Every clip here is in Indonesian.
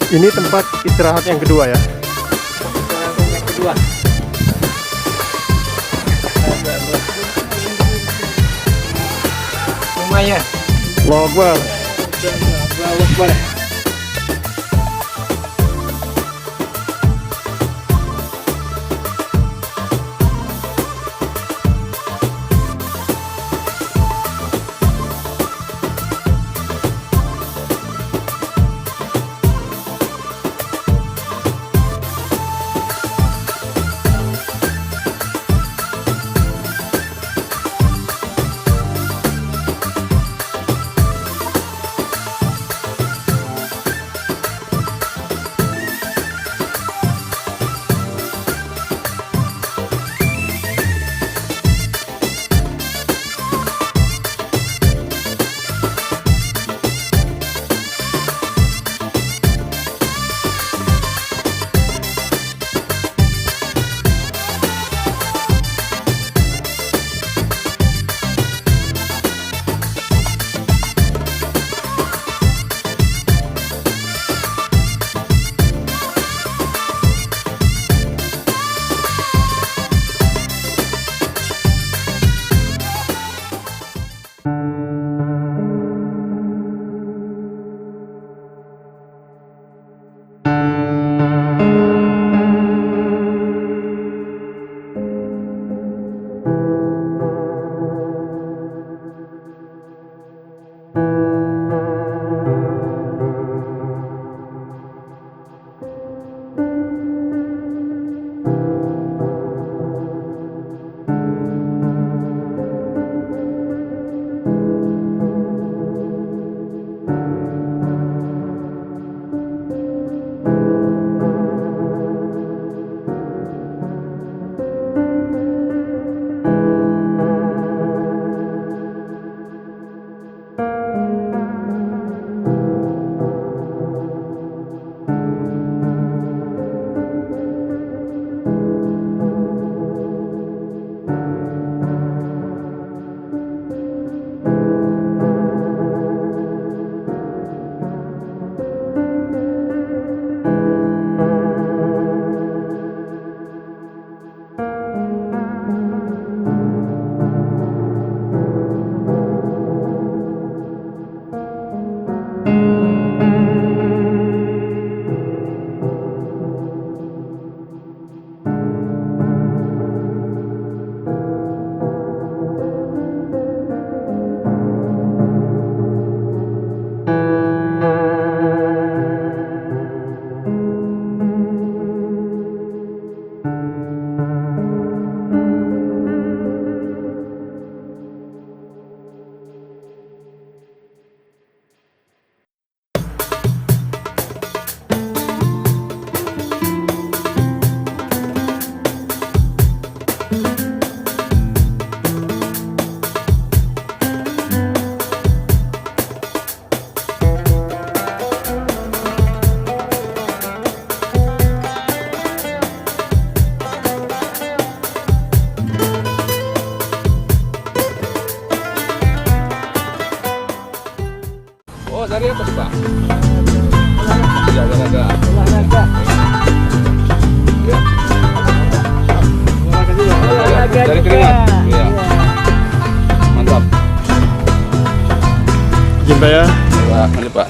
Ini tempat istirahat yang kedua ya. Yang kedua. Lumayan. Allahu Akbar. Allahu Akbar. Oh, dari atas, Pak. Iya, olahraga. Olahraga. Ya. Olahraga Dari juga. keringat. Iya. Iya. Mantap. Izin Pak ya. Wah, mantap, Pak.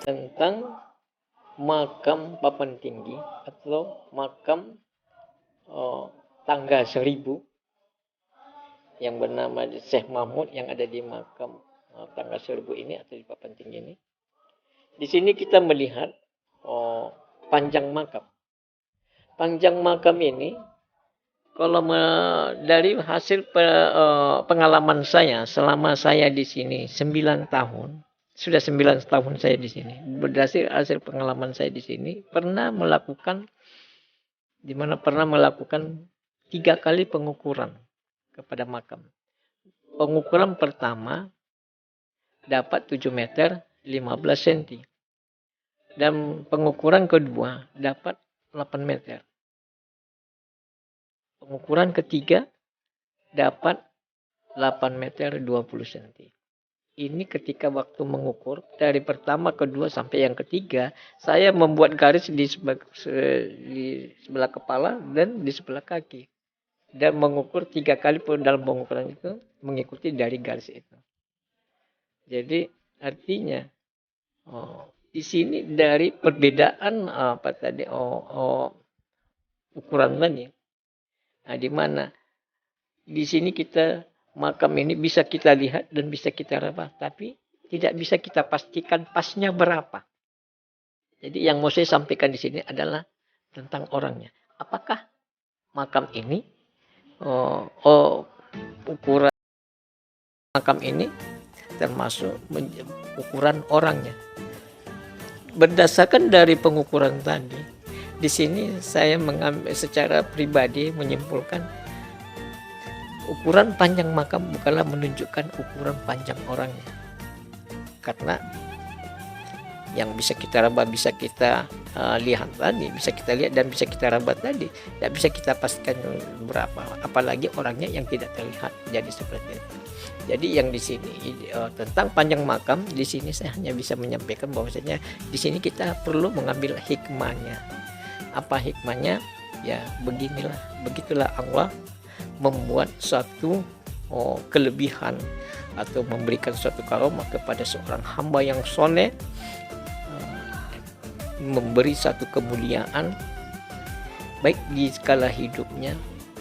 tentang makam papan tinggi atau makam tangga 1000 yang bernama Syekh Mahmud yang ada di makam tangga 1000 ini atau di papan tinggi ini. Di sini kita melihat panjang makam. Panjang makam ini kalau dari hasil pengalaman saya selama saya di sini 9 tahun. Sudah 9 tahun saya di sini. Berdasar hasil pengalaman saya di sini, pernah melakukan 3 kali pengukuran kepada makam. Pengukuran pertama dapat 7 meter 15 cm. Dan pengukuran kedua dapat 8 meter. Pengukuran ketiga dapat 8 meter 20 cm. Ini ketika waktu mengukur dari pertama, kedua sampai yang ketiga, saya membuat garis di sebelah kepala dan di sebelah kaki. Dan mengukur 3 kali pun dalam pengukuran itu mengikuti dari garis itu. Jadi artinya di sini dari perbedaan ukuran tadi. Nah, di mana di sini makam ini bisa kita lihat dan bisa kita raba, tapi tidak bisa kita pastikan pasnya berapa. Jadi yang mau saya sampaikan di sini adalah tentang orangnya. Apakah makam ini ukuran makam ini termasuk ukuran orangnya? Berdasarkan dari pengukuran tadi, di sini saya mengambil secara pribadi menyimpulkan ukuran panjang makam bukanlah menunjukkan ukuran panjang orangnya. Karena yang bisa kita raba, bisa kita lihat tadi, bisa kita lihat dan bisa kita raba tadi, tidak bisa kita pastikan berapa. Apalagi orangnya yang tidak terlihat. Jadi seperti itu. Jadi yang di sini tentang panjang makam, di sini saya hanya bisa menyampaikan bahwasanya di sini kita perlu mengambil hikmahnya. Apa hikmahnya? Ya begitulah Allah membuat suatu kelebihan atau memberikan suatu karomah kepada seorang hamba yang soleh, memberi satu kemuliaan baik di skala hidupnya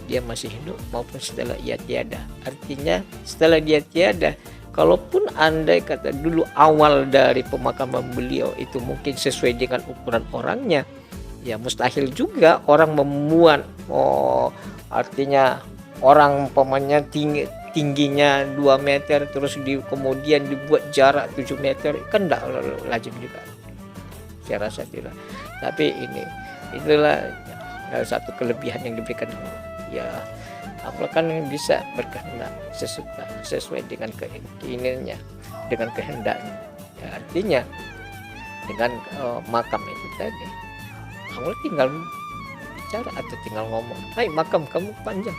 dia masih hidup maupun setelah ia tiada. Artinya setelah dia tiada, kalaupun andai kata dulu awal dari pemakaman beliau itu mungkin sesuai dengan ukuran orangnya, ya mustahil juga orang memuat artinya orang umpamanya tingginya 2 meter terus kemudian dibuat jarak 7 meter kan tidak lazim juga. Saya rasa tidak. Tapi itulah satu kelebihan yang diberikan Allah. Ya Allah kan bisa berkehendak sesuai dengan keinginannya, dengan kehendaknya. Ya, artinya dengan makam itu tadi Allah tinggal bicara atau tinggal ngomong, "Hai makam kamu panjang."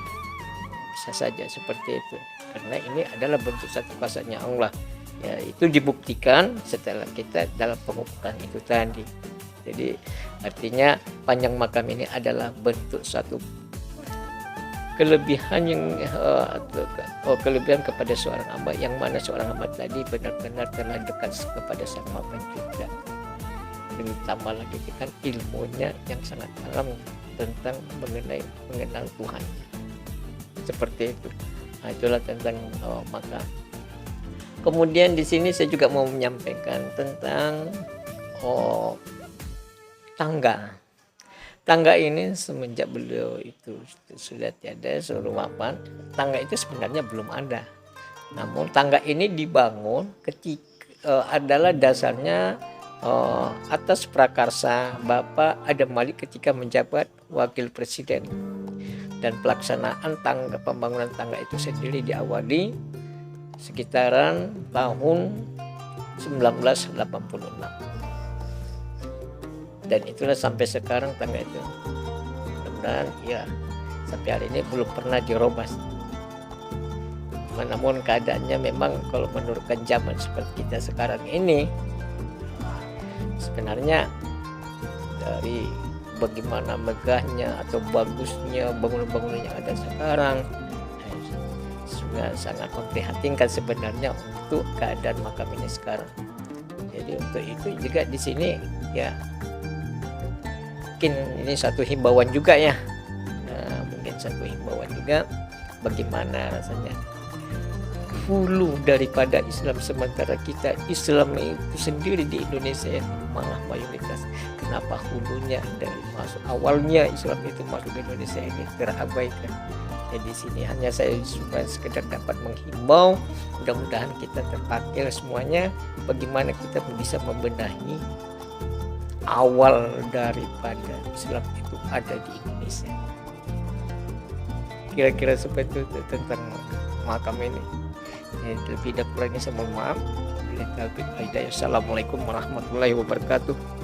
Bisa saja seperti itu, karena ini adalah bentuk satu kuasanya Allah. Ya, itu dibuktikan setelah kita dalam pengukuran itu tadi. Jadi artinya panjang makam ini adalah bentuk satu kelebihan kelebihan kepada seorang hamba, yang mana seorang hamba tadi benar-benar telah dekat kepada Sang Maha Pencipta. Dan ditambah lagi kan ilmunya yang sangat dalam tentang mengenal Tuhan. Seperti itu. Nah, itulah tentang makam. Kemudian di sini saya juga mau menyampaikan tentang tangga. Tangga ini semenjak beliau itu sudah tiada, sudah wafat, tangga itu sebenarnya belum ada. Namun tangga ini dibangun ketika adalah dasarnya atas prakarsa Bapak Adam Malik ketika menjabat wakil presiden. Dan pelaksanaan pembangunan tangga itu sendiri diawali sekitaran tahun 1986. Dan itulah sampai sekarang tangga itu. Dan ya sampai hari ini belum pernah dirobas. Namun keadaannya memang kalau menurutkan zaman seperti kita sekarang ini, sebenarnya dari bagaimana megahnya atau bagusnya bangunan-bangunan yang ada sekarang sangat memprihatinkan sebenarnya untuk keadaan makam ini sekarang. Jadi untuk itu juga di sini ya mungkin ini satu himbauan juga ya. Nah, mungkin satu himbauan juga bagaimana rasanya hulu daripada Islam, sementara kita Islam itu sendiri di Indonesia yang malah mayoritas. Kenapa hulunya dari masuk awalnya Islam itu masuk ke Indonesia ini terabaikan? Jadi sini hanya saya cuma sekedar dapat menghimbau, mudah-mudahan kita terpakai semuanya bagaimana kita bisa membenahi awal daripada Islam itu ada di Indonesia. Kira-kira seperti itu tentang makam ini. Lebih dan kurangnya saya mohon maaf. Assalamualaikum warahmatullahi wabarakatuh.